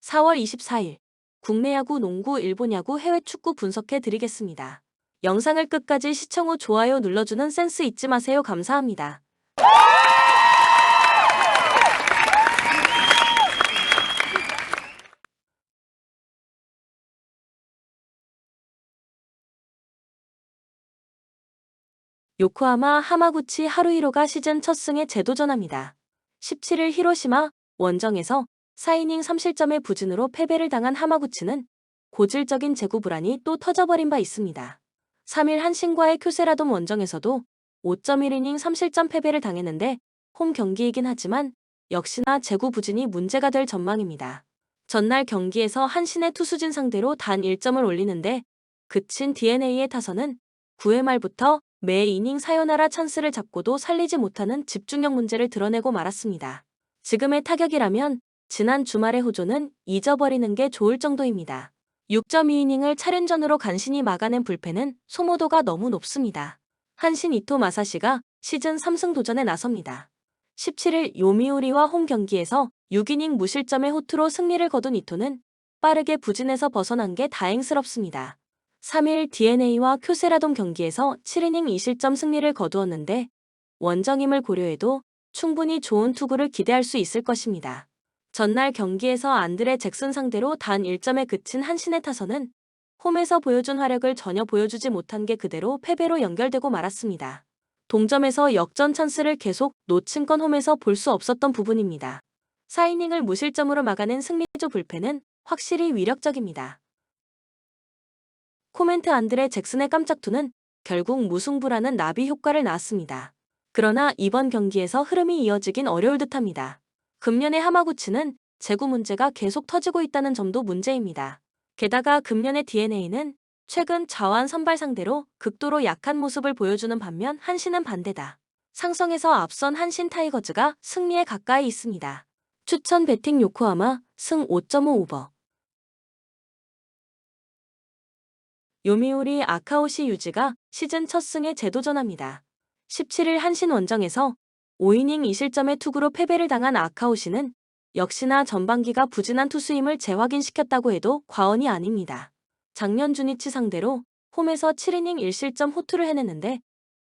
4월 24일 국내 야구, 농구, 일본 야구, 해외 축구 분석해 드리겠습니다. 영상을 끝까지 시청 후 좋아요 눌러주는 센스 잊지 마세요. 감사합니다. 요코하마 하마구치 하루히로가 시즌 첫 승에 재도전합니다. 17일 히로시마 원정에서 4이닝 3실점의 부진으로 패배를 당한 하마구치는 고질적인 제구 불안이 또 터져버린 바 있습니다. 3일 한신과의 큐세라돔 원정에서도 5.1이닝 3실점 패배를 당했는데 홈 경기이긴 하지만 역시나 제구 부진이 문제가 될 전망입니다. 전날 경기에서 한신의 투수진 상대로 단 1점을 올리는데 그친 DeNA의 타선은 9회 말부터 매 이닝 사요나라 찬스를 잡고도 살리지 못하는 집중력 문제를 드러내고 말았습니다. 지금의 타격이라면 지난 주말의 호조는 잊어버리는 게 좋을 정도입니다. 6.2이닝을 차륜전으로 간신히 막아낸 불펜은 소모도가 너무 높습니다. 한신 이토 마사시가 시즌 3승 도전에 나섭니다. 17일 요미우리와 홈 경기에서 6이닝 무실점의 호투로 승리를 거둔 이토는 빠르게 부진에서 벗어난 게 다행스럽습니다. 3일 DeNA와 큐세라돔 경기에서 7이닝 2실점 승리를 거두었는데 원정임을 고려해도 충분히 좋은 투구를 기대할 수 있을 것입니다. 전날 경기에서 안드레 잭슨 상대로 단 1점에 그친 한신의 타선은 홈에서 보여준 화력을 전혀 보여주지 못한 게 그대로 패배로 연결되고 말았습니다. 동점에서 역전 찬스를 계속 놓친 건 홈에서 볼 수 없었던 부분입니다. 4이닝을 무실점으로 막아낸 승리조 불펜은 확실히 위력적입니다. 코멘트 안드레 잭슨의 깜짝투는 결국 무승부라는 나비 효과를 낳았습니다. 그러나 이번 경기에서 흐름이 이어지긴 어려울 듯합니다. 금년의 하마구치는 제구 문제가 계속 터지고 있다는 점도 문제입니다. 게다가 금년의 DeNA는 최근 좌완 선발 상대로 극도로 약한 모습을 보여주는 반면 한신은 반대다. 상성에서 앞선 한신 타이거즈가 승리에 가까이 있습니다. 추천 배팅 요코하마 승 5.5 오버. 요미우리 아카오시 유지가 시즌 첫 승에 재도전합니다. 17일 한신 원정에서 5이닝 2실점의 투구로 패배를 당한 아카오시는 역시나 전반기가 부진한 투수임을 재확인시켰다고 해도 과언이 아닙니다. 작년 주니치 상대로 홈에서 7이닝 1실점 호투를 해냈는데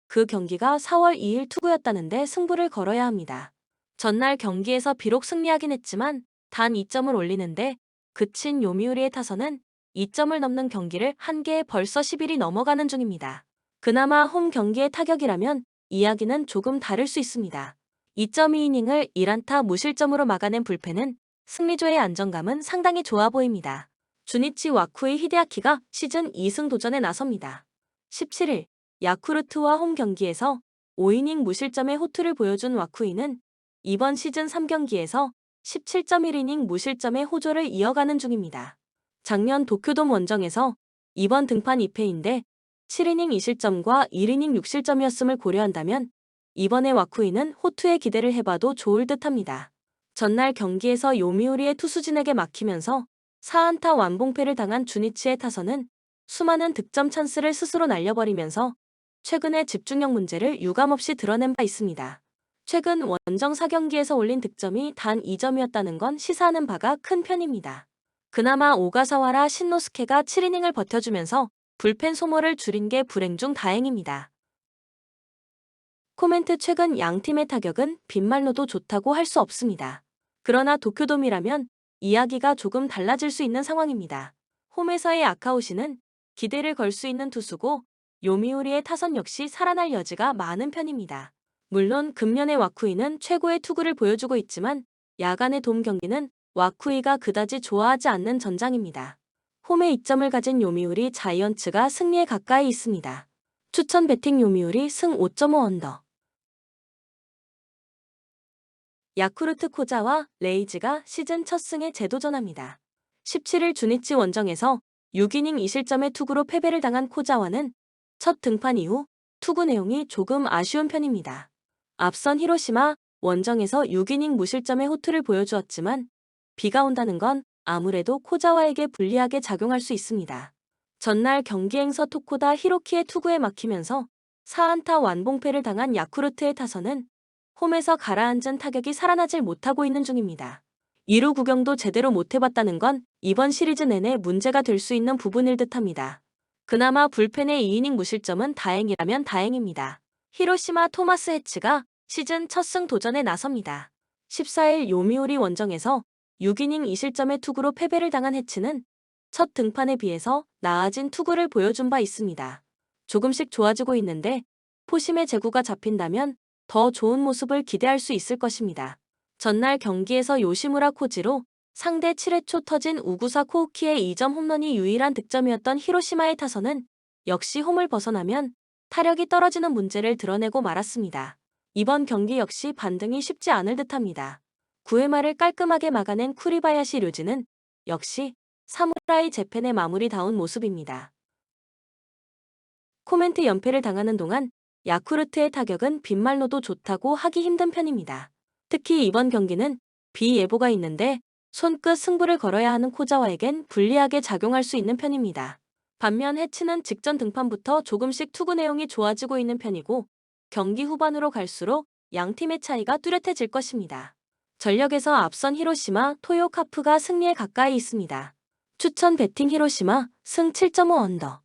그 경기가 4월 2일 투구였다는데 승부를 걸어야 합니다. 전날 경기에서 비록 승리하긴 했지만 단 2점을 올리는데 그친 요미우리의 타선은 2점을 넘는 경기를 한 개에 벌써 10일이 넘어가는 중입니다. 그나마 홈 경기의 타격이라면 이야기는 조금 다를 수 있습니다. 2.2이닝을 1안타 무실점으로 막아낸 불펜은 승리조의 안정감은 상당히 좋아 보입니다. 주니치 와쿠이 히데아키가 시즌 2승 도전에 나섭니다. 17일 야쿠르트와 홈 경기에서 5이닝 무실점의 호투를 보여준 와쿠이는 이번 시즌 3경기에서 17.1이닝 무실점의 호조를 이어가는 중입니다. 작년 도쿄돔 원정에서 이번 등판 2패인데 7이닝 2실점과 1이닝 6실점이었음을 고려한다면 이번에 와쿠이는 호투에 기대를 해봐도 좋을 듯합니다. 전날 경기에서 요미우리의 투수진에게 막히면서 4안타 완봉패를 당한 주니치의 타선은 수많은 득점 찬스를 스스로 날려버리면서 최근의 집중력 문제를 유감없이 드러낸 바 있습니다. 최근 원정 4경기에서 올린 득점이 단 2점이었다는 건 시사하는 바가 큰 편입니다. 그나마 오가사와라 신노스케가 7이닝을 버텨주면서 불펜 소모를 줄인 게 불행 중 다행입니다. 코멘트 최근 양팀의 타격은 빈말로도 좋다고 할 수 없습니다. 그러나 도쿄돔이라면 이야기가 조금 달라질 수 있는 상황입니다. 홈에서의 아카오시는 기대를 걸 수 있는 투수고 요미우리의 타선 역시 살아날 여지가 많은 편입니다. 물론 금년의 와쿠이는 최고의 투구를 보여주고 있지만 야간의 돔 경기는 와쿠이가 그다지 좋아하지 않는 전장입니다. 홈에 이점을 가진 요미우리 자이언츠가 승리에 가까이 있습니다. 추천 배팅 요미우리 승 5.5 언더. 야쿠르트 코자와 레이즈가 시즌 첫 승에 재도전합니다. 17일 주니치 원정에서 6이닝 2실점의 투구로 패배를 당한 코자와는 첫 등판 이후 투구 내용이 조금 아쉬운 편입니다. 앞선 히로시마 원정에서 6이닝 무실점의 호투를 보여주었지만 비가 온다는 건 아무래도 코자와에게 불리하게 작용할 수 있습니다. 전날 경기행서 토코다 히로키의 투구에 막히면서 4안타 완봉패를 당한 야쿠르트의 타선은 홈에서 가라앉은 타격이 살아나질 못하고 있는 중입니다. 2루 구경도 제대로 못 해봤다는 건 이번 시리즈 내내 문제가 될 수 있는 부분일 듯합니다. 그나마 불펜의 2이닝 무실점은 다행이라면 다행입니다. 히로시마 토마스 해츠가 시즌 첫 승 도전에 나섭니다. 14일 요미우리 원정에서 6이닝 2실점의 투구로 패배를 당한 해츠는 첫 등판에 비해서 나아진 투구를 보여준 바 있습니다. 조금씩 좋아지고 있는데 포심의 제구가 잡힌다면 더 좋은 모습을 기대할 수 있을 것입니다. 전날 경기에서 요시무라 코지로 상대 7회 초 터진 우구사 코우키의 2점 홈런이 유일한 득점이었던 히로시마의 타선은 역시 홈을 벗어나면 타력이 떨어지는 문제를 드러내고 말았습니다. 이번 경기 역시 반등이 쉽지 않을 듯합니다. 9회 말을 깔끔하게 막아낸 쿠리바야시 료지는 역시 사무라이 재팬의 마무리다운 모습입니다. 코멘트 연패를 당하는 동안 야쿠르트의 타격은 빗말로도 좋다고 하기 힘든 편입니다. 특히 이번 경기는 비 예보가 있는데 손끝 승부를 걸어야 하는 코자와에겐 불리하게 작용할 수 있는 편입니다. 반면 해츠는 직전 등판부터 조금씩 투구 내용이 좋아지고 있는 편이고 경기 후반으로 갈수록 양팀의 차이가 뚜렷해질 것입니다. 전력에서 앞선 히로시마, 토요카프가 승리에 가까이 있습니다. 추천 배팅 히로시마, 승 7.5 언더.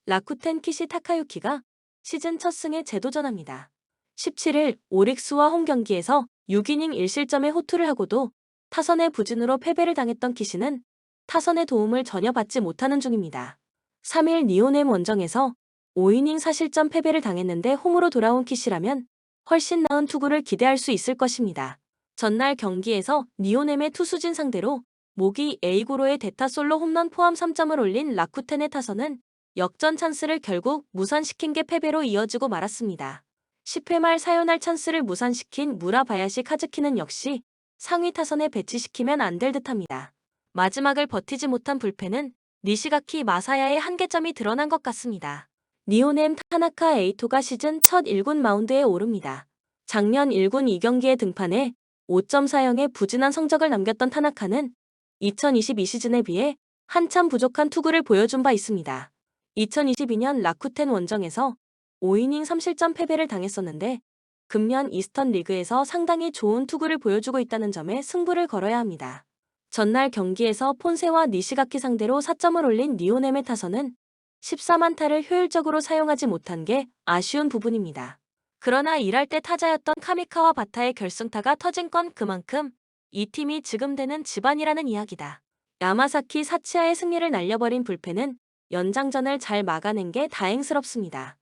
라쿠텐 키시 타카유키가 시즌 첫 승에 재도전합니다. 17일 오릭스와 홈 경기에서 6이닝 1실점의 호투를 하고도 타선의 부진으로 패배를 당했던 키시는 타선의 도움을 전혀 받지 못하는 중입니다. 3일 니오넴 원정에서 5이닝 4실점 패배를 당했는데 홈으로 돌아온 키시라면 훨씬 나은 투구를 기대할 수 있을 것입니다. 전날 경기에서 니오넴의 투수진 상대로 모기 에이고로의 대타 솔로 홈런 포함 3점을 올린 라쿠텐의 타선은 역전 찬스를 결국 무산시킨 게 패배로 이어지고 말았습니다. 10회 말 사요날 찬스를 무산시킨 무라바야시 카즈키는 역시 상위 타선에 배치시키면 안 될 듯합니다. 마지막을 버티지 못한 불펜은 니시가키 마사야의 한계점이 드러난 것 같습니다. 니오넴 타나카 에이토가 시즌 첫 1군 마운드에 오릅니다. 작년 1군 2경기에 등판해 5.40의 부진한 성적을 남겼던 타나카는 2022 시즌에 비해 한참 부족한 투구를 보여준 바 있습니다. 2022년 라쿠텐 원정에서 5이닝 3실점 패배를 당했었는데 금년 이스턴 리그에서 상당히 좋은 투구를 보여주고 있다는 점에 승부를 걸어야 합니다. 전날 경기에서 폰세와 니시가키 상대로 4점을 올린 니오넴의 타선은 14만타를 효율적으로 사용하지 못한 게 아쉬운 부분입니다. 그러나 일할 때 타자였던 카미카와 바타의 결승타가 터진 건 그만큼 이 팀이 지금 되는 집안이라는 이야기다. 야마사키 사치아의 승리를 날려버린 불펜은 연장전을 잘 막아낸 게 다행스럽습니다.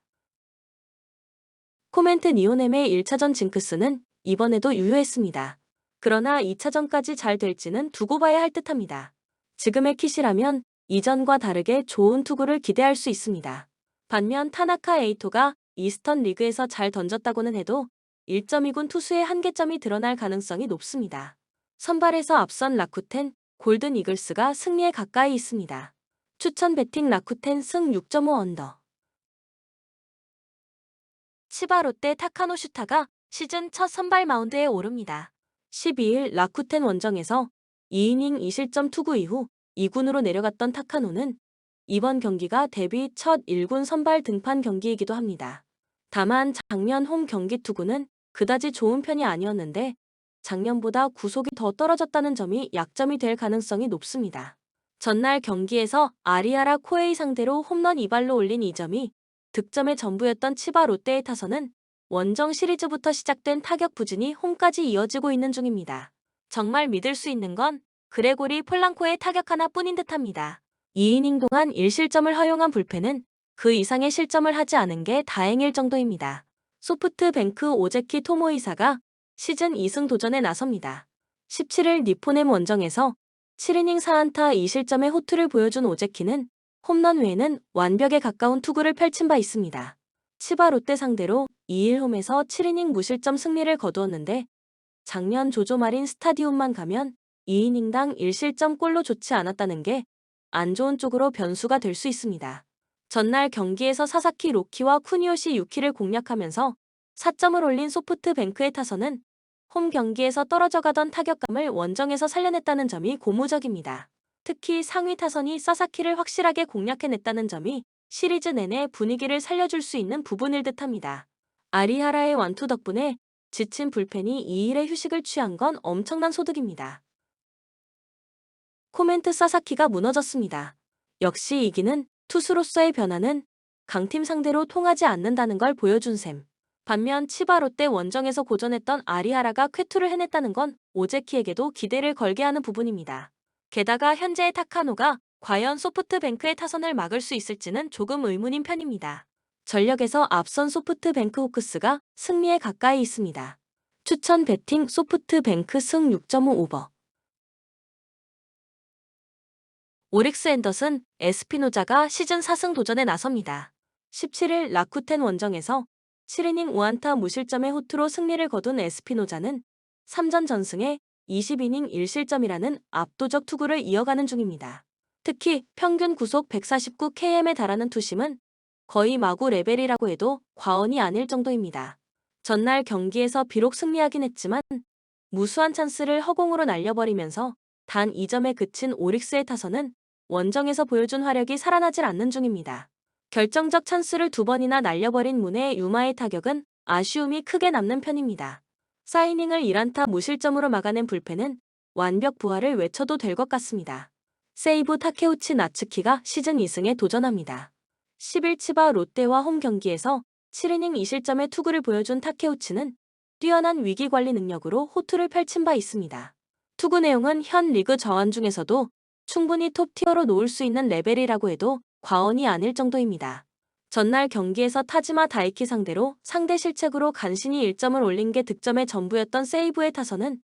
코멘트 니오넴의 1차전 징크스는 이번에도 유효했습니다. 그러나 2차전까지 잘 될지는 두고 봐야 할 듯합니다. 지금의 킷이라면 이전과 다르게 좋은 투구를 기대할 수 있습니다. 반면 타나카 에이토가 이스턴 리그에서 잘 던졌다고는 해도 1.2군 투수의 한계점이 드러날 가능성이 높습니다. 선발에서 앞선 라쿠텐, 골든 이글스가 승리에 가까이 있습니다. 추천 배팅 라쿠텐 승 6.5 언더. 치바 롯데 타카노 슈타가 시즌 첫 선발 마운드에 오릅니다. 12일 라쿠텐 원정에서 2이닝 2실점 투구 이후 2군으로 내려갔던 타카노는 이번 경기가 데뷔 첫 1군 선발 등판 경기이기도 합니다. 다만 작년 홈 경기 투구는 그다지 좋은 편이 아니었는데 작년보다 구속이 더 떨어졌다는 점이 약점이 될 가능성이 높습니다. 전날 경기에서 아리아라 코에이 상대로 홈런 2발로 올린 2점이 득점의 전부였던 치바 롯데의 타선은 원정 시리즈부터 시작된 타격 부진이 홈까지 이어지고 있는 중입니다. 정말 믿을 수 있는 건 그레고리 폴랑코의 타격 하나뿐인 듯합니다. 2이닝 동안 1실점을 허용한 불펜은 그 이상의 실점을 하지 않은 게 다행일 정도입니다. 소프트뱅크 오제키 토모이사가 시즌 2승 도전에 나섭니다. 17일 니포넴 원정에서 7이닝 4안타 2실점의 호투를 보여준 오제키는 홈런 외에는 완벽에 가까운 투구를 펼친 바 있습니다. 치바 롯데 상대로 2일 홈에서 7이닝 무실점 승리를 거두었는데 작년 조조마린 스타디움만 가면 2이닝당 1실점꼴로 좋지 않았다는 게 안 좋은 쪽으로 변수가 될 수 있습니다. 전날 경기에서 사사키 로키와 쿠니오시 유키를 공략하면서 4점을 올린 소프트뱅크의 타선은 홈 경기에서 떨어져 가던 타격감을 원정에서 살려냈다는 점이 고무적입니다. 특히 상위 타선이 사사키를 확실하게 공략해냈다는 점이 시리즈 내내 분위기를 살려줄 수 있는 부분일 듯합니다. 아리하라의 완투 덕분에 지친 불펜이 2일의 휴식을 취한 건 엄청난 소득입니다. 코멘트 사사키가 무너졌습니다. 역시 이기는 투수로서의 변화는 강팀 상대로 통하지 않는다는 걸 보여준 셈. 반면 치바 롯데 원정에서 고전했던 아리하라가 쾌투를 해냈다는 건 오제키에게도 기대를 걸게 하는 부분입니다. 게다가 현재의 타카노가 과연 소프트뱅크의 타선을 막을 수 있을지는 조금 의문인 편입니다. 전력에서 앞선 소프트뱅크 호크스가 승리에 가까이 있습니다. 추천 배팅 소프트뱅크 승 6.5 오버. 오릭스 앤더슨, 에스피노자가 시즌 4승 도전에 나섭니다. 17일 라쿠텐 원정에서 7이닝 5안타 무실점의 호투로 승리를 거둔 에스피노자는 3전 전승에 20이닝 1실점이라는 압도적 투구를 이어가는 중입니다. 특히 평균 구속 149km에 달하는 투심은 거의 마구 레벨이라고 해도 과언이 아닐 정도입니다. 전날 경기에서 비록 승리하긴 했지만 무수한 찬스를 허공으로 날려버리면서 단 2점에 그친 오릭스의 타선은 원정에서 보여준 화력이 살아나질 않는 중입니다. 결정적 찬스를 2번이나 날려버린 문의 유마의 타격은 아쉬움이 크게 남는 편입니다. 4이닝을 1안타 무실점으로 막아낸 불펜은 완벽 부활을 외쳐도 될 것 같습니다. 세이부 타케우치 나츠키가 시즌 2승에 도전합니다. 10일 치바 롯데와 홈 경기에서 7이닝 2실점의 투구를 보여준 타케우치는 뛰어난 위기관리 능력으로 호투를 펼친 바 있습니다. 투구 내용은 현 리그 저완 중에서도 충분히 톱티어로 놓을 수 있는 레벨이라고 해도 과언이 아닐 정도입니다. 전날 경기에서 타지마 다이키 상대로 상대 실책으로 간신히 1점을 올린 게 득점의 전부였던 세이브의 타선은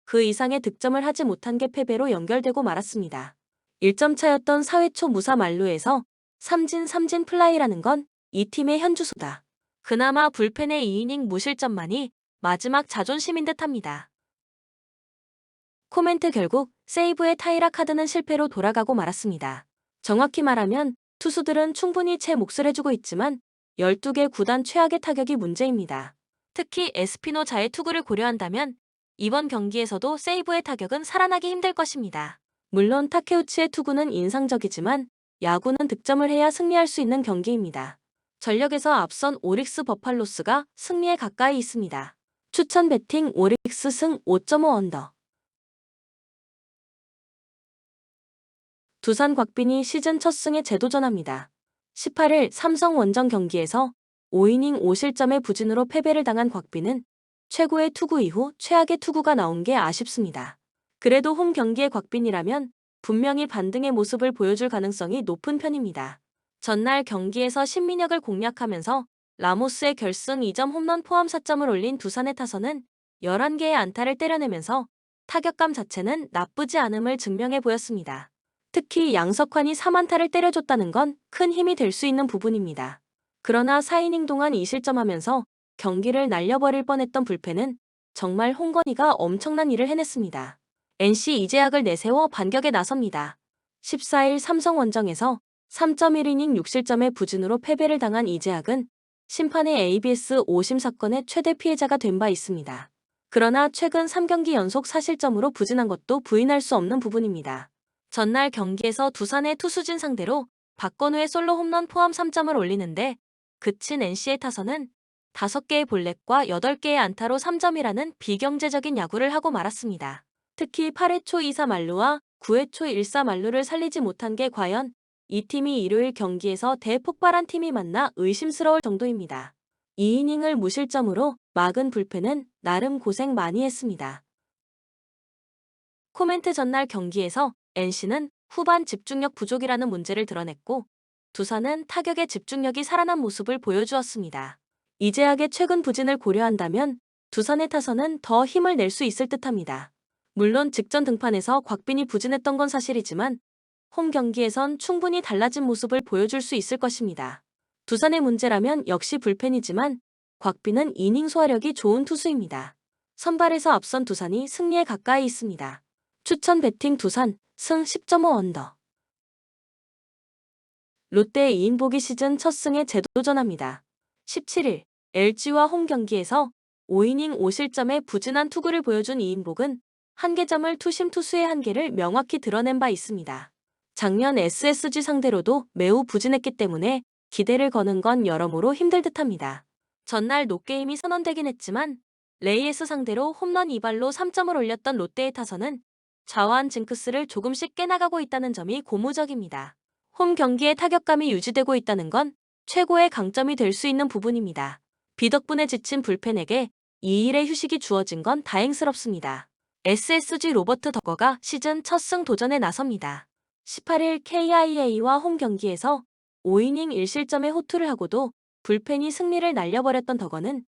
그 이상의 득점을 하지 못한 게 패배로 연결되고 말았습니다. 1점 차였던 4회 초 무사 만루에서 삼진 플라이라는 건 이 팀의 현주소다. 그나마 불펜의 2이닝 무실점만이 마지막 자존심인 듯합니다. 코멘트 결국 세이브의 타이라 카드는 실패로 돌아가고 말았습니다. 정확히 말하면 투수들은 충분히 채 몫을 해주고 있지만 12개 구단 최악의 타격이 문제입니다. 특히 에스피노자의 투구를 고려한다면 이번 경기에서도 세이브의 타격은 살아나기 힘들 것입니다. 물론 타케우치의 투구는 인상적이지만 야구는 득점을 해야 승리할 수 있는 경기입니다. 전력에서 앞선 오릭스 버팔로스가 승리에 가까이 있습니다. 추천 배팅 오릭스 승 5.5 언더. 두산 곽빈이 시즌 첫 승에 재도전합니다. 18일 삼성 원정 경기에서 5이닝 5실점의 부진으로 패배를 당한 곽빈은 최고의 투구 이후 최악의 투구가 나온 게 아쉽습니다. 그래도 홈 경기의 곽빈이라면 분명히 반등의 모습을 보여줄 가능성이 높은 편입니다. 전날 경기에서 신민혁을 공략하면서 라모스의 결승 2점 홈런 포함 4점을 올린 두산의 타선은 11개의 안타를 때려내면서 타격감 자체는 나쁘지 않음을 증명해 보였습니다. 특히 양석환이 3안타를 때려줬다는 건 큰 힘이 될 수 있는 부분입니다. 그러나 4이닝 동안 2실점하면서 경기를 날려버릴 뻔했던 불펜은 정말 홍건희가 엄청난 일을 해냈습니다. NC 이재학을 내세워 반격에 나섭니다. 14일 삼성 원정에서 3.1이닝 6실점의 부진으로 패배를 당한 이재학은 심판의 ABS 오심 사건의 최대 피해자가 된 바 있습니다. 그러나 최근 3경기 연속 4실점으로 부진한 것도 부인할 수 없는 부분입니다. 전날 경기에서 두산의 투수진 상대로 박건우의 솔로 홈런 포함 3점을 올리는데 그친 NC의 타선은 5개의 볼넷과 8개의 안타로 3점이라는 비경제적인 야구를 하고 말았습니다. 특히 8회 초 2사 만루와 9회 초 1사 만루를 살리지 못한 게 과연 이 팀이 일요일 경기에서 대폭발한 팀이 맞나 의심스러울 정도입니다. 2이닝을 무실점으로 막은 불펜은 나름 고생 많이 했습니다. 코멘트 전날 경기에서 NC는 후반 집중력 부족이라는 문제를 드러냈고 두산은 타격의 집중력이 살아난 모습을 보여주었습니다. 이재학의 최근 부진을 고려한다면 두산의 타선은 더 힘을 낼 수 있을 듯합니다. 물론 직전 등판에서 곽빈이 부진했던 건 사실이지만 홈 경기에선 충분히 달라진 모습을 보여줄 수 있을 것입니다. 두산의 문제라면 역시 불펜이지만 곽빈은 이닝 소화력이 좋은 투수입니다. 선발에서 앞선 두산이 승리에 가까이 있습니다. 추천 배팅 두산 승 10.5 언더. 롯데 이인복이 시즌 첫 승에 재도전합니다. 17일 LG와 홈 경기에서 5이닝 5실점의 부진한 투구를 보여준 이인복은 한계점을 투심 투수의 한계를 명확히 드러낸 바 있습니다. 작년 SSG 상대로도 매우 부진했기 때문에 기대를 거는 건 여러모로 힘들 듯합니다. 전날 노게임이 선언되긴 했지만 레이에스 상대로 홈런 2발로 3점을 올렸던 롯데의 타선은 좌완 징크스를 조금씩 깨나가고 있다는 점이 고무적입니다. 홈 경기의 타격감이 유지되고 있다는 건 최고의 강점이 될 수 있는 부분입니다. 비 덕분에 지친 불펜에게 2일의 휴식이 주어진 건 다행스럽습니다. SSG 로버트 더거가 시즌 첫 승 도전에 나섭니다. 18일 KIA와 홈 경기에서 5이닝 1실점의 호투를 하고도 불펜이 승리를 날려버렸던 더거는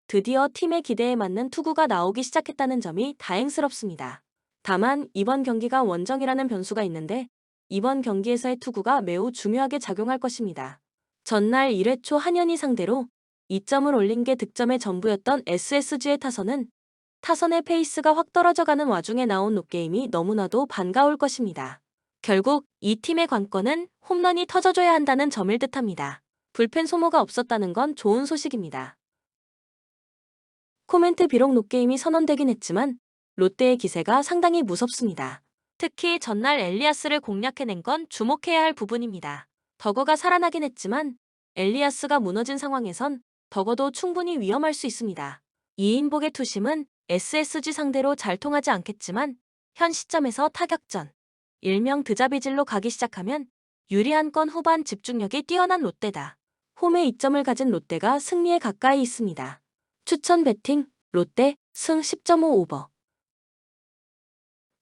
드디어 팀의 기대에 맞는 투구가 나오기 시작했다는 점이 다행스럽습니다. 다만 이번 경기가 원정이라는 변수가 있는데 이번 경기에서의 투구가 매우 중요하게 작용할 것입니다. 전날 1회 초 한현희 상대로 2점을 올린 게 득점의 전부였던 SSG의 타선은 타선의 페이스가 확 떨어져가는 와중에 나온 롯게임이 너무나도 반가울 것입니다. 결국 이 팀의 관건은 홈런이 터져줘야 한다는 점일 듯합니다. 불펜 소모가 없었다는 건 좋은 소식입니다. 코멘트 비록 롯게임이 선언되긴 했지만 롯데의 기세가 상당히 무섭습니다. 특히 전날 엘리아스를 공략해낸 건 주목해야 할 부분입니다. 더거가 살아나긴 했지만 엘리아스가 무너진 상황에선 더거도 충분히 위험할 수 있습니다. 이인복의 투심은 SSG 상대로 잘 통하지 않겠지만 현 시점에서 타격전, 일명 드자비질로 가기 시작하면 유리한 건 후반 집중력이 뛰어난 롯데다. 홈에 2점을 가진 롯데가 승리에 가까이 있습니다. 추천 배팅, 롯데, 승 10.5 오버.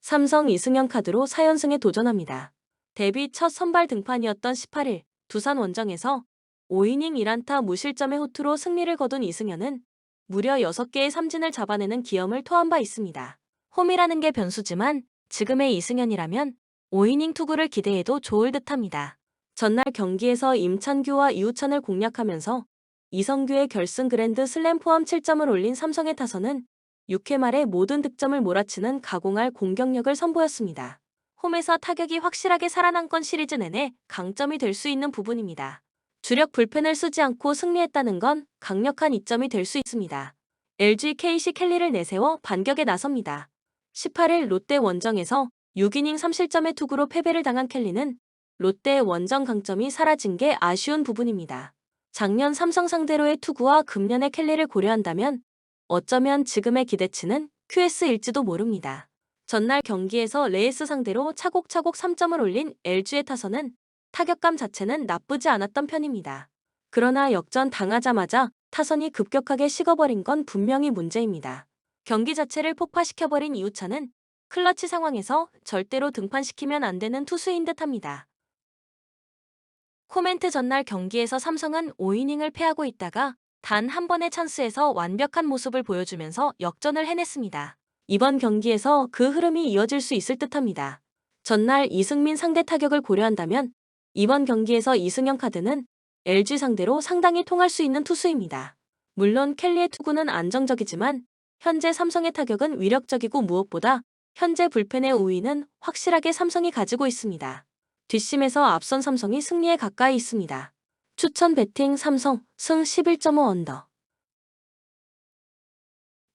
삼성 이승현 카드로 4연승에 도전합니다. 데뷔 첫 선발 등판이었던 18일 두산 원정에서 5이닝 1안타 무실점의 호투로 승리를 거둔 이승현은 무려 6개의 삼진을 잡아내는 기염을 토한 바 있습니다. 홈이라는 게 변수지만 지금의 이승현이라면 5이닝 투구를 기대해도 좋을 듯합니다. 전날 경기에서 임찬규와 이우찬을 공략하면서 이성규의 결승 그랜드 슬램 포함 7점을 올린 삼성의 타선은 6회 말에 모든 득점을 몰아치는 가공할 공격력을 선보였습니다. 홈에서 타격이 확실하게 살아난 건 시리즈 내내 강점이 될 수 있는 부분입니다. 주력 불펜을 쓰지 않고 승리했다는 건 강력한 이점이 될 수 있습니다. LG KC 켈리를 내세워 반격에 나섭니다. 18일 롯데 원정에서 6이닝 3실점의 투구로 패배를 당한 켈리는 롯데의 원정 강점이 사라진 게 아쉬운 부분입니다. 작년 삼성 상대로의 투구와 금년의 켈리를 고려한다면 어쩌면 지금의 기대치는 QS일지도 모릅니다. 전날 경기에서 레이스 상대로 차곡차곡 3점을 올린 LG의 타선은 타격감 자체는 나쁘지 않았던 편입니다. 그러나 역전 당하자마자 타선이 급격하게 식어버린 건 분명히 문제입니다. 경기 자체를 폭파시켜버린 이우찬은 클러치 상황에서 절대로 등판시키면 안 되는 투수인 듯합니다. 코멘트 전날 경기에서 삼성은 5이닝을 패하고 있다가 단 한 번의 찬스에서 완벽한 모습을 보여주면서 역전을 해냈습니다. 이번 경기에서 그 흐름이 이어질 수 있을 듯합니다. 전날 이승민 상대 타격을 고려한다면 이번 경기에서 이승현 카드는 LG 상대로 상당히 통할 수 있는 투수입니다. 물론 켈리의 투구는 안정적이지만 현재 삼성의 타격은 위력적이고 무엇보다 현재 불펜의 우위는 확실하게 삼성이 가지고 있습니다. 뒷심에서 앞선 삼성이 승리에 가까이 있습니다. 추천 배팅 삼성, 승 11.5 언더.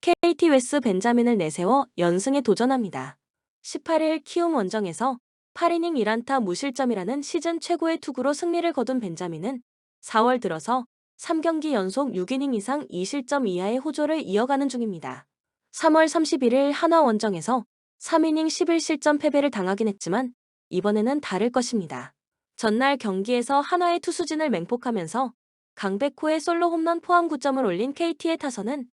KT 웨스 벤자민을 내세워 연승에 도전합니다. 18일 키움 원정에서 8이닝 1안타 무실점이라는 시즌 최고의 투구로 승리를 거둔 벤자민은 4월 들어서 3경기 연속 6이닝 이상 2실점 이하의 호조를 이어가는 중입니다. 3월 31일 한화 원정에서 3이닝 11실점 패배를 당하긴 했지만 이번에는 다를 것입니다. 전날 경기에서 한화의 투수진을 맹폭하면서 강백호의 솔로 홈런 포함 9점을 올린 KT의 타선은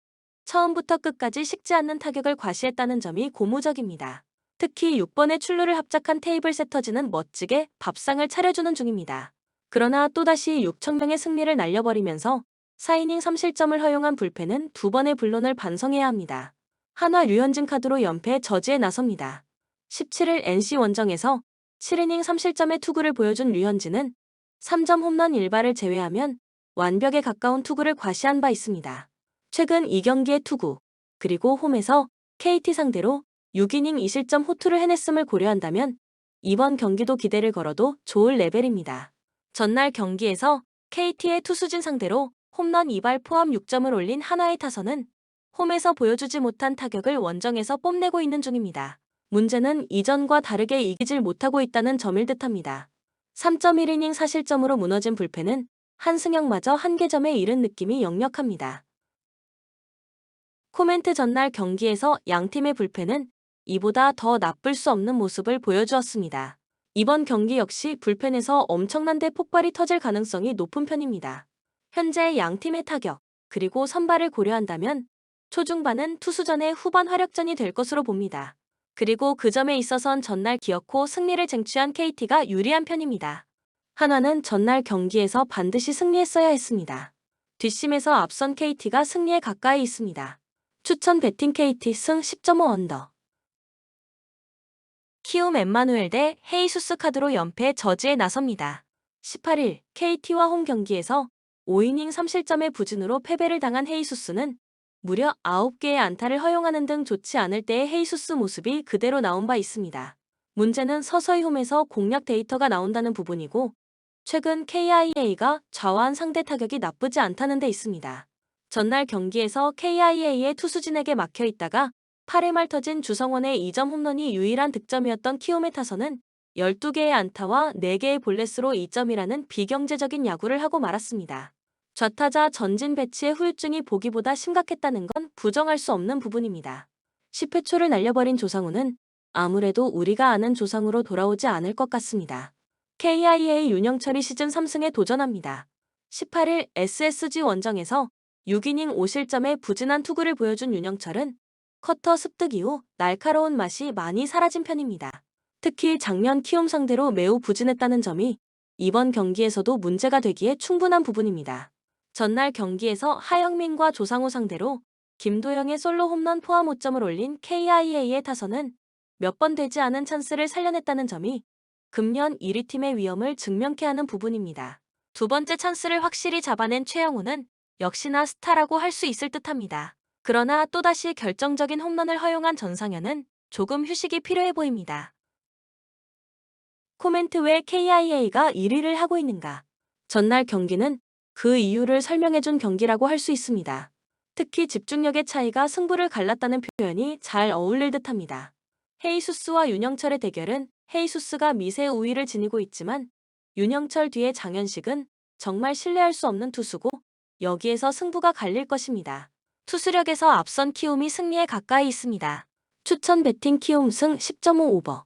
처음부터 끝까지 식지 않는 타격을 과시했다는 점이 고무적입니다. 특히 6번의 출루를 합작한 테이블 세터즈는 멋지게 밥상을 차려주는 중입니다. 그러나 또다시 6천명의 승리를 날려버리면서 4이닝 3실점을 허용한 불펜은 2번의 불론을 반성해야 합니다. 한화 류현진 카드로 연패 저지에 나섭니다. 17일 NC 원정에서 7이닝 3실점의 투구를 보여준 류현진은 3점 홈런 1발을 제외하면 완벽에 가까운 투구를 과시한 바 있습니다. 최근 2경기의 투구, 그리고 홈에서 KT 상대로 6이닝 2실점 호투를 해냈음을 고려한다면 이번 경기도 기대를 걸어도 좋을 레벨입니다. 전날 경기에서 KT의 투수진 상대로 홈런 2발 포함 6점을 올린 한화의 타선은 홈에서 보여주지 못한 타격을 원정에서 뽐내고 있는 중입니다. 문제는 이전과 다르게 이기질 못하고 있다는 점일 듯합니다. 3.1이닝 4실점으로 무너진 불펜은 한승혁마저 한계점에 이른 느낌이 역력합니다. 코멘트 전날 경기에서 양팀의 불펜은 이보다 더 나쁠 수 없는 모습을 보여주었습니다. 이번 경기 역시 불펜에서 엄청난 대폭발이 터질 가능성이 높은 편입니다. 현재 양팀의 타격, 그리고 선발을 고려한다면 초중반은 투수전의 후반 화력전이 될 것으로 봅니다. 그리고 그 점에 있어선 전날 기어코 승리를 쟁취한 KT가 유리한 편입니다. 한화는 전날 경기에서 반드시 승리했어야 했습니다. 뒷심에서 앞선 KT가 승리에 가까이 있습니다. 추천 배팅 KT 승 10.5 언더. 키움 엠마누엘 대 헤이수스 카드로 연패 저지에 나섭니다. 18일 KT와 홈 경기에서 5이닝 3실점의 부진으로 패배를 당한 헤이수스는 무려 9개의 안타를 허용하는 등 좋지 않을 때의 헤이수스 모습이 그대로 나온 바 있습니다. 문제는 서서히 홈에서 공략 데이터가 나온다는 부분이고 최근 KIA가 좌완 상대 타격이 나쁘지 않다는 데 있습니다. 전날 경기에서 KIA의 투수진에게 막혀 있다가 8회 말 터진 주성원의 2점 홈런이 유일한 득점이었던 키움의 타선은 12개의 안타와 4개의 볼넷으로 2점이라는 비경제적인 야구를 하고 말았습니다. 좌타자 전진 배치의 후유증이 보기보다 심각했다는 건 부정할 수 없는 부분입니다. 10회 초를 날려버린 조상우는 아무래도 우리가 아는 조상우로 돌아오지 않을 것 같습니다. KIA 윤영철이 시즌 3승에 도전합니다. 18일 SSG 원정에서 6이닝 5실점의 부진한 투구를 보여준 윤영철은 커터 습득 이후 날카로운 맛이 많이 사라진 편입니다. 특히 작년 키움 상대로 매우 부진했다는 점이 이번 경기에서도 문제가 되기에 충분한 부분입니다. 전날 경기에서 하영민과 조상우 상대로 김도영의 솔로 홈런 포함 5점을 올린 KIA의 타선은 몇 번 되지 않은 찬스를 살려냈다는 점이 금년 1위 팀의 위험을 증명케 하는 부분입니다. 두 번째 찬스를 확실히 잡아낸 최영우는 역시나 스타라고 할 수 있을 듯합니다. 그러나 또다시 결정적인 홈런을 허용한 전상현은 조금 휴식이 필요해 보입니다. 코멘트 왜 KIA가 1위를 하고 있는가? 전날 경기는 그 이유를 설명해준 경기라고 할 수 있습니다. 특히 집중력의 차이가 승부를 갈랐다는 표현이 잘 어울릴 듯합니다. 헤이수스와 윤영철의 대결은 헤이수스가 미세 우위를 지니고 있지만 윤영철 뒤에 장현식은 정말 신뢰할 수 없는 투수고 여기에서 승부가 갈릴 것입니다. 투수력에서 앞선 키움이 승리에 가까이 있습니다. 추천 배팅 키움 승 10.5 오버.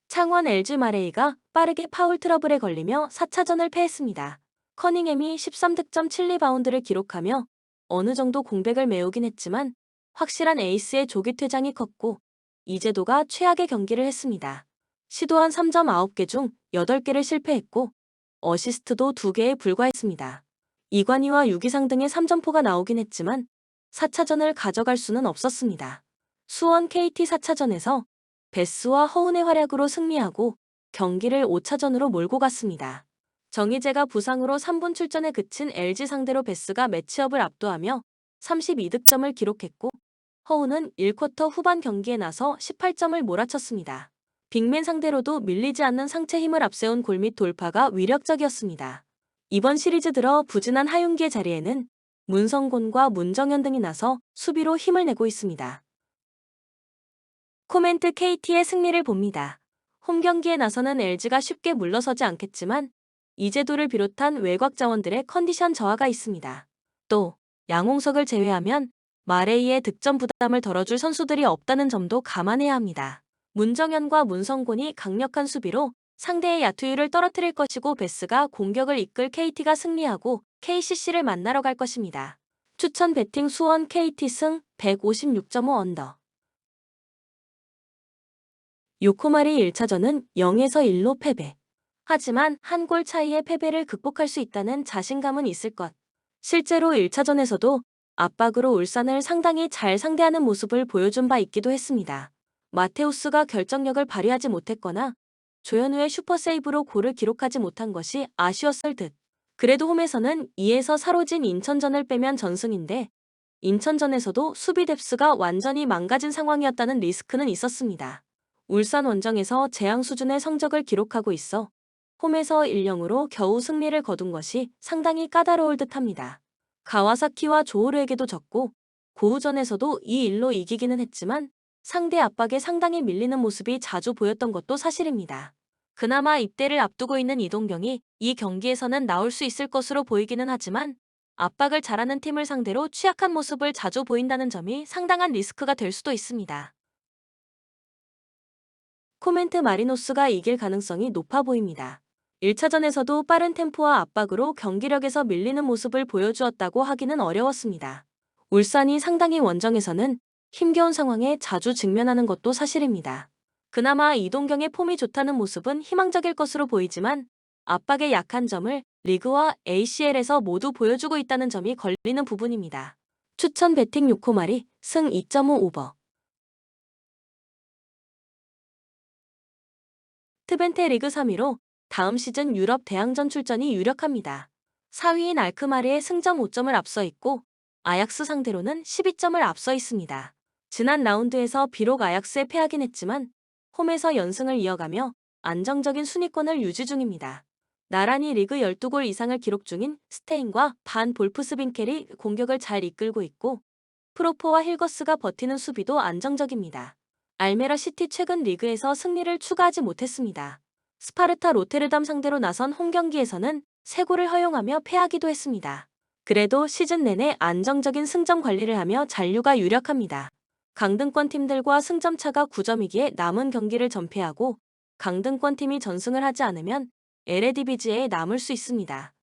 창원 LG 마레이가 빠르게 파울 트러블에 걸리며 4차전을 패했습니다. 커닝햄이 13득점 7리바운드를 기록하며 어느 정도 공백을 메우긴 했지만 확실한 에이스의 조기 퇴장이 컸고 이재도가 최악의 경기를 했습니다. 시도한 3점 9개 중 8개를 실패했고 어시스트도 2개에 불과했습니다. 이관희와 유기상 등의 3점포가 나오긴 했지만 4차전을 가져갈 수는 없었습니다. 수원 KT 4차전에서 베스와 허운의 활약으로 승리하고 경기를 5차전으로 몰고 갔습니다. 정희재가 부상으로 3분 출전에 그친 LG 상대로 베스가 매치업을 압도하며 32득점을 기록했고 허운은 1쿼터 후반 경기에 나서 18점을 몰아쳤습니다. 빅맨 상대로도 밀리지 않는 상체 힘을 앞세운 골밑 돌파가 위력적이었습니다. 이번 시리즈 들어 부진한 하윤기의 자리에는 문성곤과 문정현 등이 나서 수비로 힘을 내고 있습니다. 코멘트 KT의 승리를 봅니다. 홈 경기에 나서는 LG가 쉽게 물러서지 않겠지만 이재도를 비롯한 외곽 자원들의 컨디션 저하가 있습니다. 또 양홍석을 제외하면 마레이의 득점 부담을 덜어줄 선수들이 없다는 점도 감안해야 합니다. 문정현과 문성곤이 강력한 수비로 상대의 야투율을 떨어뜨릴 것이고 베스가 공격을 이끌 KT가 승리하고 KCC를 만나러 갈 것입니다. 추천 배팅 수원 KT 승 156.5 언더. 요코마리 1차전은 0에서 1로 패배. 하지만 한 골 차이의 패배를 극복할 수 있다는 자신감은 있을 것. 실제로 1차전에서도 압박으로 울산을 상당히 잘 상대하는 모습을 보여준 바 있기도 했습니다. 마테우스가 결정력을 발휘하지 못했거나 조현우의 슈퍼세이브로 골을 기록하지 못한 것이 아쉬웠을 듯. 그래도 홈에서는 2에서 4로 진 인천전을 빼면 전승인데 인천전에서도 수비 뎁스가 완전히 망가진 상황이었다는 리스크는 있었습니다. 울산 원정에서 재앙 수준의 성적을 기록하고 있어 홈에서 1-0으로 겨우 승리를 거둔 것이 상당히 까다로울 듯합니다. 가와사키와 조호르에게도 졌고 고우전에서도 2-1로 이기기는 했지만 상대 압박에 상당히 밀리는 모습이 자주 보였던 것도 사실입니다. 그나마 입대를 앞두고 있는 이동경이 이 경기에서는 나올 수 있을 것으로 보이기는 하지만 압박을 잘하는 팀을 상대로 취약한 모습을 자주 보인다는 점이 상당한 리스크가 될 수도 있습니다. 코멘트 마리노스가 이길 가능성이 높아 보입니다. 1차전에서도 빠른 템포와 압박으로 경기력에서 밀리는 모습을 보여주었다고 하기는 어려웠습니다. 울산이 상당히 원정에서는 힘겨운 상황에 자주 직면하는 것도 사실입니다. 그나마 이동경의 폼이 좋다는 모습은 희망적일 것으로 보이지만 압박에 약한 점을 리그와 ACL에서 모두 보여주고 있다는 점이 걸리는 부분입니다. 추천 배팅 6호마리 승 2.5 오버. 트벤테 리그 3위로 다음 시즌 유럽 대항전 출전이 유력합니다. 4위인 알크마르의 승점 5점을 앞서 있고 아약스 상대로는 12점을 앞서 있습니다. 지난 라운드에서 비록 아약스에 패하긴 했지만 홈에서 연승을 이어가며 안정적인 순위권을 유지 중입니다. 나란히 리그 12골 이상을 기록 중인 스테인과 반 볼프스빈켈이 공격을 잘 이끌고 있고 프로포와 힐거스가 버티는 수비도 안정적입니다. 알메라 시티 최근 리그에서 승리를 추가하지 못했습니다. 스파르타 로테르담 상대로 나선 홈경기에서는 3골을 허용하며 패하기도 했습니다. 그래도 시즌 내내 안정적인 승점 관리를 하며 잔류가 유력합니다. 강등권 팀들과 승점차가 9점이기에 남은 경기를 전패하고 강등권 팀이 전승을 하지 않으면 에레디비지에 남을 수 있습니다.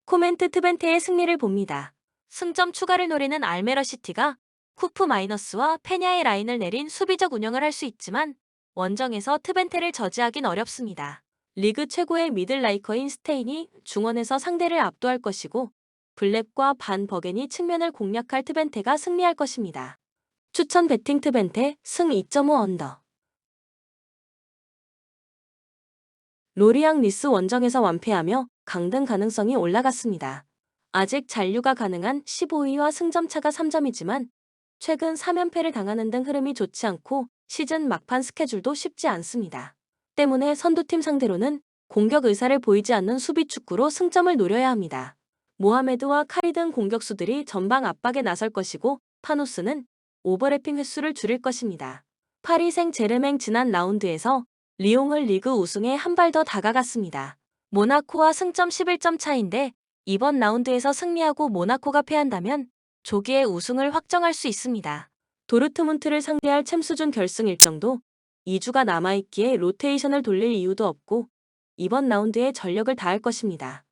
코멘트 트벤테의 승리를 봅니다. 승점 추가를 노리는 알메러 시티가 쿠프 마이너스와 페냐의 라인을 내린 수비적 운영을 할 수 있지만 원정에서 트벤테를 저지하긴 어렵습니다. 리그 최고의 미들라이커인 스테인이 중원에서 상대를 압도할 것이고 블랩과 반 버겐이 측면을 공략할 트벤테가 승리할 것입니다. 추천 배팅 트벤테 승 2.5 언더. 로리앙 니스 원정에서 완패하며 강등 가능성이 올라갔습니다. 아직 잔류가 가능한 15위와 승점차가 3점이지만 최근 3연패를 당하는 등 흐름이 좋지 않고 시즌 막판 스케줄도 쉽지 않습니다. 때문에 선두팀 상대로는 공격 의사를 보이지 않는 수비 축구로 승점을 노려야 합니다. 모하메드와 카리 등 공격수들이 전방 압박에 나설 것이고 파노스는 오버래핑 횟수를 줄일 것입니다. 파리 생 제르맹 지난 라운드에서 리옹을 리그 우승에 한 발 더 다가갔습니다. 모나코와 승점 11점 차인데 이번 라운드에서 승리하고 모나코가 패한다면 조기에 우승을 확정할 수 있습니다. 도르트문트를 상대할 챔스준 결승 일정도 2주가 남아있기에 로테이션을 돌릴 이유도 없고 이번 라운드에 전력을 다할 것입니다.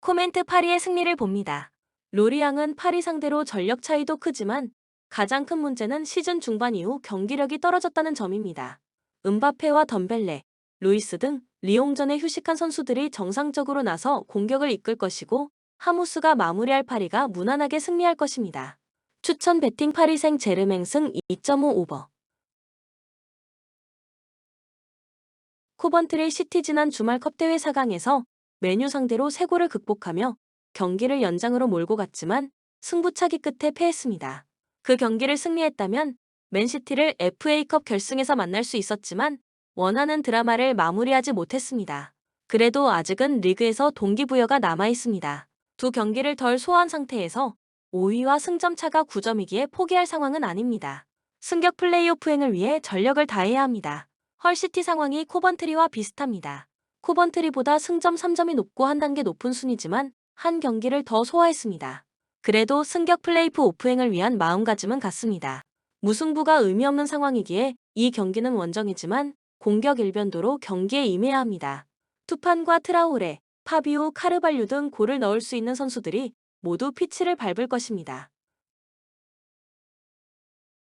코멘트 파리의 승리를 봅니다. 로리앙은 파리 상대로 전력 차이도 크지만 가장 큰 문제는 시즌 중반 이후 경기력이 떨어졌다는 점입니다. 음바페와 덤벨레, 루이스 등 리옹전에 휴식한 선수들이 정상적으로 나서 공격을 이끌 것이고 하무스가 마무리할 파리가 무난하게 승리할 것입니다. 추천 배팅 파리 생 제르맹 승 2.5 오버. 코번트리 시티 지난 주말 컵대회 4강에서 메뉴 상대로 3골을 극복하며 경기를 연장으로 몰고 갔지만 승부차기 끝에 패했습니다. 그 경기를 승리했다면 맨시티를 FA컵 결승에서 만날 수 있었지만 원하는 드라마를 마무리하지 못했습니다. 그래도 아직은 리그에서 동기부여가 남아있습니다. 두 경기를 덜 소화한 상태에서 5위와 승점차가 9점이기에 포기할 상황은 아닙니다. 승격 플레이오프행을 위해 전력을 다해야 합니다. 헐시티 상황이 코번트리와 비슷합니다. 코번트리보다 승점 3점이 높고 한 단계 높은 순위지만 한 경기를 더 소화했습니다. 그래도 승격 플레이오프 오프행을 위한 마음가짐은 같습니다. 무승부가 의미 없는 상황이기에 이 경기는 원정이지만 공격 일변도로 경기에 임해야 합니다. 투판과 트라오레, 파비오, 카르발류 등 골을 넣을 수 있는 선수들이 모두 피치를 밟을 것입니다.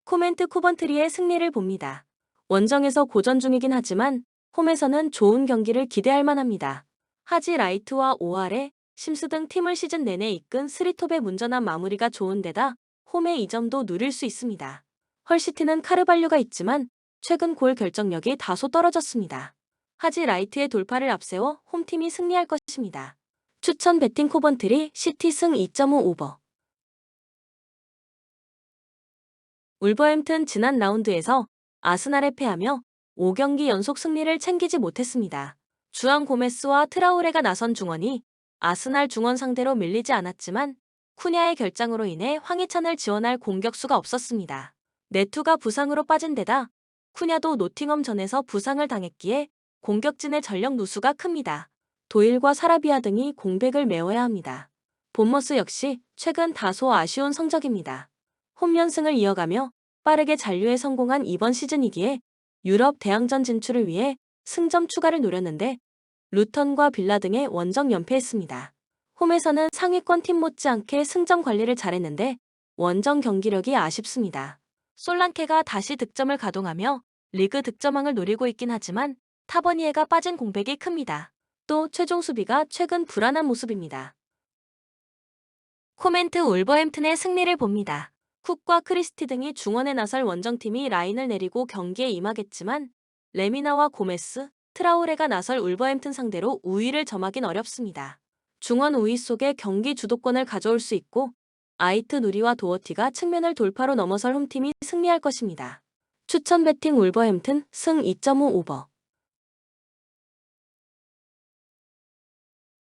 코멘트 코번트리의 승리를 봅니다. 원정에서 고전 중이긴 하지만 홈에서는 좋은 경기를 기대할 만합니다. 하지 라이트와 오아레, 심스 등 팀을 시즌 내내 이끈 스리톱의 문전한 마무리가 좋은 데다 홈의 2점도 누릴 수 있습니다. 헐시티는 카르발류가 있지만 최근 골 결정력이 다소 떨어졌습니다. 하지 라이트의 돌파를 앞세워 홈팀이 승리할 것입니다. 추천 배팅 코번트리 시티 승 2.5 오버. 울버햄튼 지난 라운드에서 아스날에 패하며 5경기 연속 승리를 챙기지 못했습니다. 주앙 고메스와 트라오레가 나선 중원이 아스날 중원 상대로 밀리지 않았지만 쿠냐의 결장으로 인해 황희찬을 지원할 공격수가 없었습니다. 네투가 부상으로 빠진 데다 쿠냐도 노팅엄전에서 부상을 당했기에 공격진의 전력 누수가 큽니다. 도일과 사라비아 등이 공백을 메워야 합니다. 본머스 역시 최근 다소 아쉬운 성적입니다. 홈연승을 이어가며 빠르게 잔류에 성공한 이번 시즌이기에 유럽 대항전 진출을 위해 승점 추가를 노렸는데 루턴과 빌라 등에 원정 연패했습니다. 홈에서는 상위권 팀 못지않게 승점 관리를 잘했는데 원정 경기력이 아쉽습니다. 솔랑케가 다시 득점을 가동하며 리그 득점왕을 노리고 있긴 하지만 타버니에가 빠진 공백이 큽니다. 또 최종 수비가 최근 불안한 모습입니다. 코멘트 울버햄튼의 승리를 봅니다. 쿡과 크리스티 등이 중원에 나설 원정팀이 라인을 내리고 경기에 임하겠지만 레미나와 고메스, 트라우레가 나설 울버햄튼 상대로 우위를 점하긴 어렵습니다. 중원 우위 속에 경기 주도권을 가져올 수 있고 아이트 누리와 도어티가 측면을 돌파로 넘어설 홈팀이 승리할 것입니다. 추천 배팅 울버햄튼 승 2.5 오버.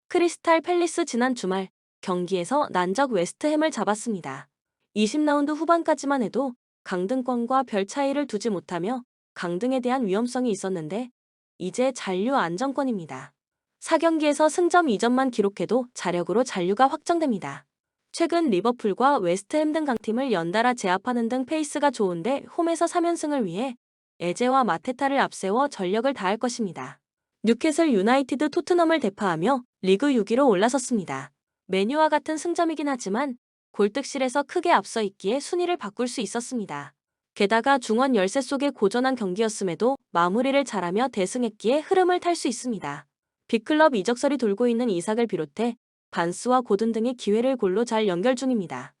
크리스탈 팰리스 지난 주말 경기에서 난적 웨스트햄을 잡았습니다. 20라운드 후반까지만 해도 강등권과 별 차이를 두지 못하며 강등에 대한 위험성이 있었는데 이제 잔류 안정권입니다. 4경기에서 승점 2점만 기록해도 자력으로 잔류가 확정됩니다. 최근 리버풀과 웨스트햄 등 강팀을 연달아 제압하는 등 페이스가 좋은데 홈에서 3연승을 위해 에제와 마테타를 앞세워 전력을 다할 것입니다. 뉴캐슬 유나이티드 토트넘을 대파하며 리그 6위로 올라섰습니다. 메뉴와 같은 승점이긴 하지만 골득실에서 크게 앞서 있기에 순위를 바꿀 수 있었습니다. 게다가 중원 열세 속의 고전한 경기였음에도 마무리를 잘하며 대승했기에 흐름을 탈 수 있습니다. 빅클럽 이적설이 돌고 있는 이삭을 비롯해 반스와 고든 등의 기회를 골로 잘 연결 중입니다.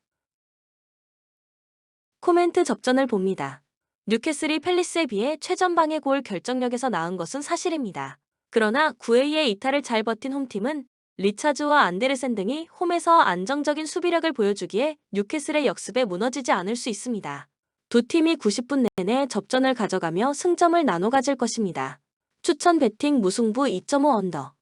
코멘트 접전을 봅니다. 뉴캐슬이 팰리스에 비해 최전방의 골 결정력에서 나은 것은 사실입니다. 그러나 9회의 이탈을 잘 버틴 홈팀은 리차즈와 안데르센 등이 홈에서 안정적인 수비력을 보여주기에 뉴캐슬의 역습에 무너지지 않을 수 있습니다. 두 팀이 90분 내내 접전을 가져가며 승점을 나눠 가질 것입니다. 추천 배팅 무승부 2.5 언더.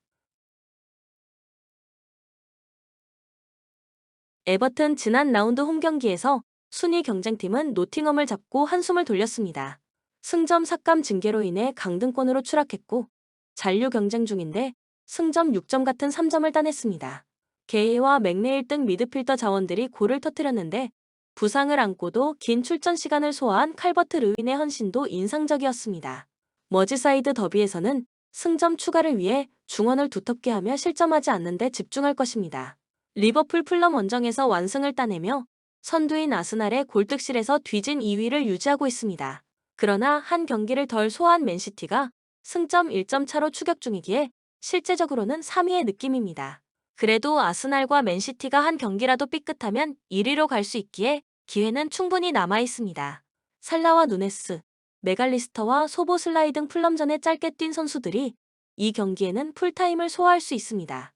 에버튼 지난 라운드 홈 경기에서 순위 경쟁팀은 노팅엄을 잡고 한숨을 돌렸습니다. 승점 삭감 징계로 인해 강등권으로 추락했고 잔류 경쟁 중인데 승점 6점 같은 3점을 따냈습니다. 게이와 맥네일 등 미드필더 자원들이 골을 터뜨렸는데 부상을 안고도 긴 출전 시간을 소화한 칼버트 르윈의 헌신도 인상적이었습니다. 머지사이드 더비에서는 승점 추가를 위해 중원을 두텁게 하며 실점하지 않는 데 집중할 것입니다. 리버풀 풀럼 원정에서 완승을 따내며 선두인 아스날의 골득실에서 뒤진 2위를 유지하고 있습니다. 그러나 한 경기를 덜 소화한 맨시티가 승점 1점 차로 추격 중이기에 실제적으로는 3위의 느낌입니다. 그래도 아스날과 맨시티가 한 경기라도 삐끗하면 1위로 갈 수 있기에 기회는 충분히 남아 있습니다. 살라와 누네스, 메갈리스터와 소보슬라이 등 풀럼전에 짧게 뛴 선수들이 이 경기에는 풀타임을 소화할 수 있습니다.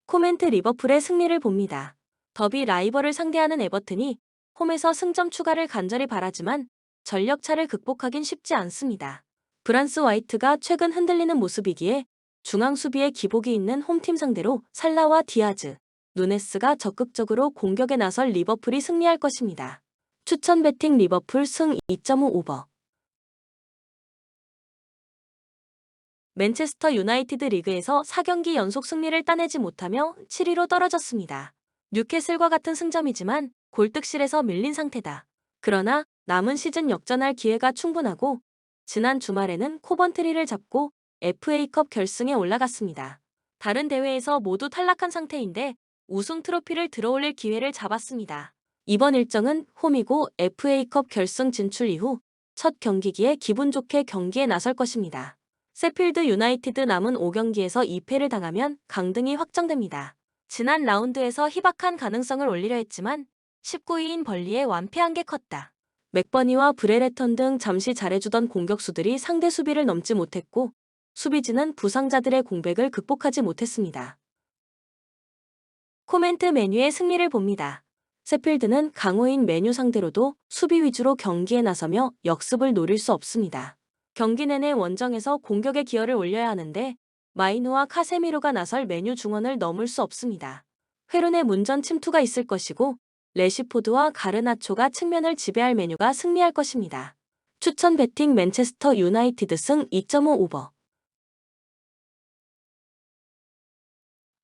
코멘트 리버풀의 승리를 봅니다. 더비 라이벌을 상대하는 에버튼이 홈에서 승점 추가를 간절히 바라지만 전력차를 극복하긴 쉽지 않습니다. 브란스 화이트가 최근 흔들리는 모습이기에 중앙 수비에 기복이 있는 홈팀 상대로 살라와 디아즈, 누네스가 적극적으로 공격에 나설 리버풀이 승리할 것입니다. 추천 배팅 리버풀 승 2.5 오버. 맨체스터 유나이티드 리그에서 4경기 연속 승리를 따내지 못하며 7위로 떨어졌습니다. 뉴캐슬과 같은 승점이지만 골득실에서 밀린 상태다. 그러나 남은 시즌 역전할 기회가 충분하고 지난 주말에는 코번트리를 잡고 FA컵 결승에 올라갔습니다. 다른 대회에서 모두 탈락한 상태인데 우승 트로피를 들어올릴 기회를 잡았습니다. 이번 일정은 홈이고 FA컵 결승 진출 이후 첫 경기기에 기분 좋게 경기에 나설 것입니다. 세필드 유나이티드 남은 5경기에서 2패를 당하면 강등이 확정됩니다. 지난 라운드에서 희박한 가능성을 올리려 했지만 19위인 벌리에 완패한 게 컸다. 맥버니와 브레레턴 등 잠시 잘해주던 공격수들이 상대 수비를 넘지 못했고 수비진은 부상자들의 공백을 극복하지 못했습니다. 코멘트 메뉴의 승리를 봅니다. 세필드는 강호인 메뉴 상대로도 수비 위주로 경기에 나서며 역습을 노릴 수 없습니다. 경기 내내 원정에서 공격의 기여를 올려야 하는데 마이누와 카세미로가 나설 메뉴 중원을 넘을 수 없습니다. 회룬의 문전 침투가 있을 것이고 레시포드와 가르나초가 측면을 지배할 메뉴가 승리할 것입니다. 추천 배팅 맨체스터 유나이티드 승 2.5 오버.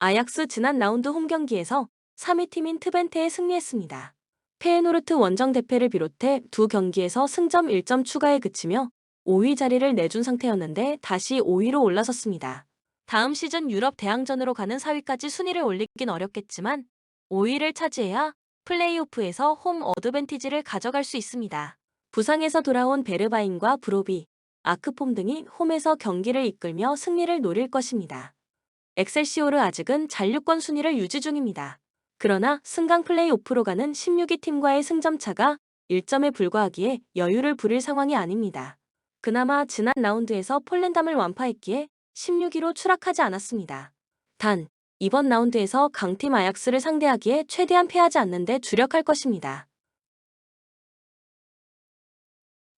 아약스 지난 라운드 홈 경기에서 3위 팀인 트벤테에 승리했습니다. 페에노르트 원정 대패를 비롯해 두 경기에서 승점 1점 추가에 그치며 5위 자리를 내준 상태였는데 다시 5위로 올라섰습니다. 다음 시즌 유럽 대항전으로 가는 4위까지 순위를 올리긴 어렵겠지만 5위를 차지해야 플레이오프에서 홈 어드밴티지를 가져갈 수 있습니다. 부상에서 돌아온 베르바인과 브로비, 아크폼 등이 홈에서 경기를 이끌며 승리를 노릴 것입니다. 엑셀시오르 아직은 잔류권 순위를 유지 중입니다. 그러나 승강 플레이오프로 가는 16위 팀과의 승점차가 1점에 불과하기에 여유를 부릴 상황이 아닙니다. 그나마 지난 라운드에서 폴렌담을 완파했기에 16위로 추락하지 않았습니다. 단, 이번 라운드에서 강팀 아약스를 상대하기에 최대한 패하지 않는 데 주력할 것입니다.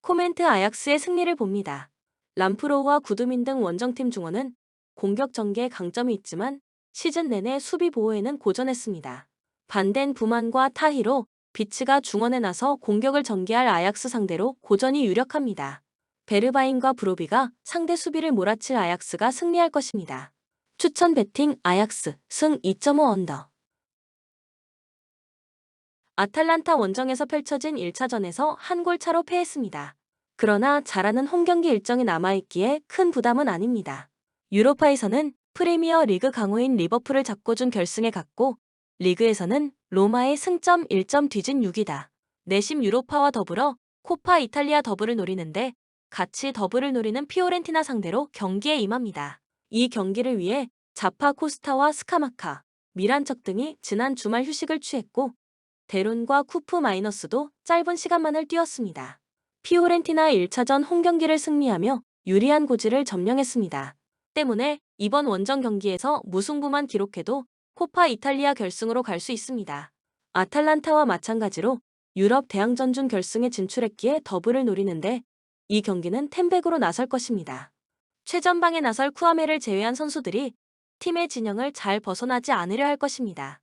코멘트 아약스의 승리를 봅니다. 람프로우와 구두민 등 원정팀 중원은 공격 전개에 강점이 있지만 시즌 내내 수비 보호에는 고전했습니다. 반덴 부만과 타히로, 비츠가 중원에 나서 공격을 전개할 아약스 상대로 고전이 유력합니다. 베르바인과 브로비가 상대 수비를 몰아칠 아약스가 승리할 것입니다. 추천 배팅 아약스 승 2.5 언더. 아탈란타 원정에서 펼쳐진 1차전에서 한 골 차로 패했습니다. 그러나 잘하는 홈경기 일정이 남아있기에 큰 부담은 아닙니다. 유로파에서는 프리미어 리그 강호인 리버풀을 잡고 준 결승에 갔고 리그에서는 로마의 승점 1점 뒤진 6위다. 내심 유로파와 더불어 코파 이탈리아 더블을 노리는데 같이 더블을 노리는 피오렌티나 상대로 경기에 임합니다. 이 경기를 위해 자파 코스타와 스카마카, 미란척 등이 지난 주말 휴식을 취했고 데론과 쿠프 마이너스도 짧은 시간만을 뛰었습니다. 피오렌티나 1차전 홈경기를 승리하며 유리한 고지를 점령했습니다. 때문에 이번 원정 경기에서 무승부만 기록해도 코파 이탈리아 결승으로 갈 수 있습니다. 아탈란타와 마찬가지로 유럽 대항전 결승에 진출했기에 더블을 노리는데 이 경기는 템백으로 나설 것입니다. 최전방에 나설 쿠아메를 제외한 선수들이 팀의 진영을 잘 벗어나지 않으려 할 것입니다.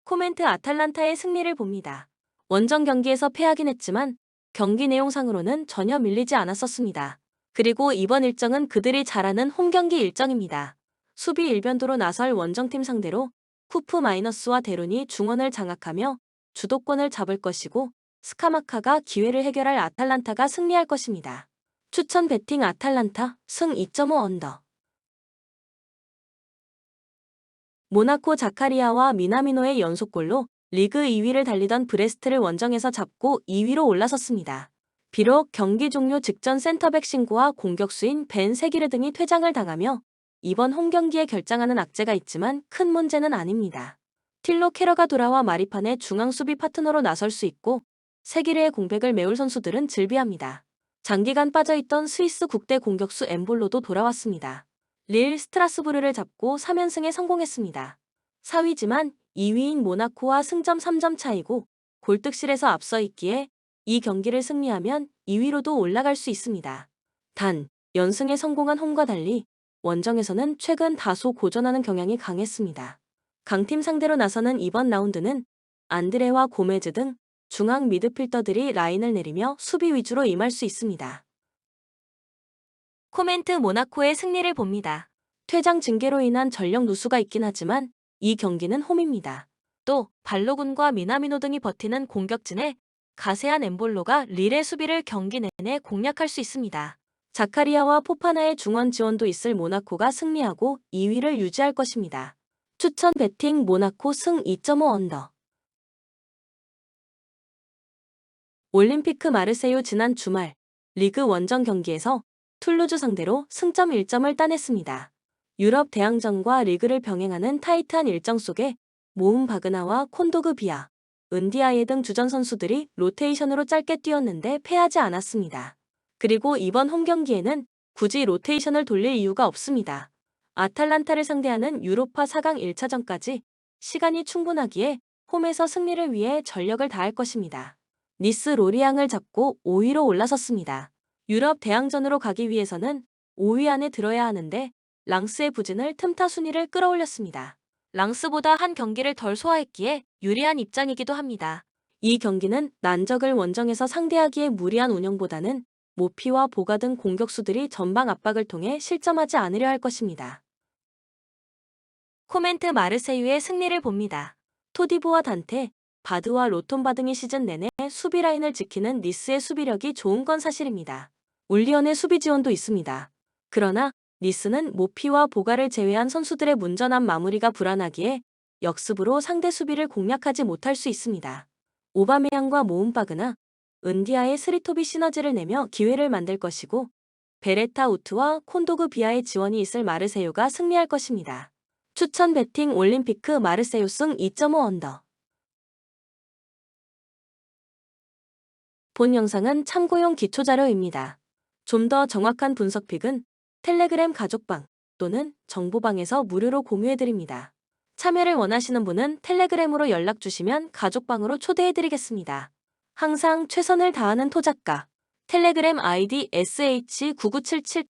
코멘트 아탈란타의 승리를 봅니다. 원정 경기에서 패하긴 했지만 경기 내용상으로는 전혀 밀리지 않았었습니다. 그리고 이번 일정은 그들이 잘하는 홈경기 일정입니다. 수비 일변도로 나설 원정팀 상대로 쿠프 마이너스와 데론이 중원을 장악하며 주도권을 잡을 것이고 스카마카가 기회를 해결할 아탈란타가 승리할 것입니다. 추천 배팅 아탈란타 승 2.5 언더. 모나코 자카리아와 미나미노의 연속골로 리그 2위를 달리던 브레스트를 원정에서 잡고 2위로 올라섰습니다. 비록 경기 종료 직전 센터백 신고와 공격수인 벤 세기르 등이 퇴장을 당하며 이번 홈경기에 결장하는 악재가 있지만 큰 문제는 아닙니다. 틸로 케러가 돌아와 마리판의 중앙 수비 파트너로 나설 수 있고 세기르의 공백을 메울 선수들은 즐비합니다. 장기간 빠져있던 스위스 국대 공격수 엠볼로도 돌아왔습니다. 릴 스트라스부르를 잡고 3연승에 성공했습니다. 4위지만 2위인 모나코와 승점 3점 차이고 골득실에서 앞서 있기에 이 경기를 승리하면 2위로도 올라갈 수 있습니다. 단, 연승에 성공한 홈과 달리 원정에서는 최근 다소 고전하는 경향이 강했습니다. 강팀 상대로 나서는 이번 라운드는 안드레와 고메즈 등 중앙 미드필더들이 라인을 내리며 수비 위주로 임할 수 있습니다. 코멘트 모나코의 승리를 봅니다. 퇴장 징계로 인한 전력 누수가 있긴 하지만 이 경기는 홈입니다. 또 발로군과 미나미노 등이 버티는 공격진에 가세한 엠볼로가 릴의 수비를 경기 내내 공략할 수 있습니다. 자카리아와 포파나의 중원 지원도 있을 모나코가 승리하고 2위를 유지할 것입니다. 추천 배팅 모나코 승 2.5 언더. 올림피크 마르세유 지난 주말 리그 원정 경기에서 툴루즈 상대로 승점 1점을 따냈습니다. 유럽 대항전과 리그를 병행하는 타이트한 일정 속에 모움 바그나와 콘도그 비아, 은디아예 등 주전 선수들이 로테이션으로 짧게 뛰었는데 패하지 않았습니다. 그리고 이번 홈 경기에는 굳이 로테이션을 돌릴 이유가 없습니다. 아탈란타를 상대하는 유로파 4강 1차전까지 시간이 충분하기에 홈에서 승리를 위해 전력을 다할 것입니다. 니스 로리앙을 잡고 5위로 올라섰습니다. 유럽 대항전으로 가기 위해서는 5위 안에 들어야 하는데 랑스의 부진을 틈타 순위를 끌어올렸습니다. 랑스보다 한 경기를 덜 소화했기에 유리한 입장이기도 합니다. 이 경기는 난적을 원정에서 상대하기에 무리한 운영보다는 모피와 보가 등 공격수들이 전방 압박을 통해 실점하지 않으려 할 것입니다. 코멘트 마르세유의 승리를 봅니다. 토디보와 단테, 바드와 로톰바 등이 시즌 내내 수비 라인을 지키는 니스의 수비력이 좋은 건 사실입니다. 울리언의 수비 지원도 있습니다. 그러나 니스는 모피와 보가를 제외한 선수들의 문전한 마무리가 불안하기에 역습으로 상대 수비를 공략하지 못할 수 있습니다. 오바메양과 모은바그나, 은디아의 스리톱이 시너지를 내며 기회를 만들 것이고 베레타 우트와 콘도그 비아의 지원이 있을 마르세유가 승리할 것입니다. 추천 베팅 올림피크 마르세유 승 2.5 언더. 본 영상은 참고용 기초자료입니다. 좀 더 정확한 분석픽은 텔레그램 가족방 또는 정보방에서 무료로 공유해드립니다. 참여를 원하시는 분은 텔레그램으로 연락 주시면 가족방으로 초대해드리겠습니다. 항상 최선을 다하는 토작가. 텔레그램 아이디 sh9977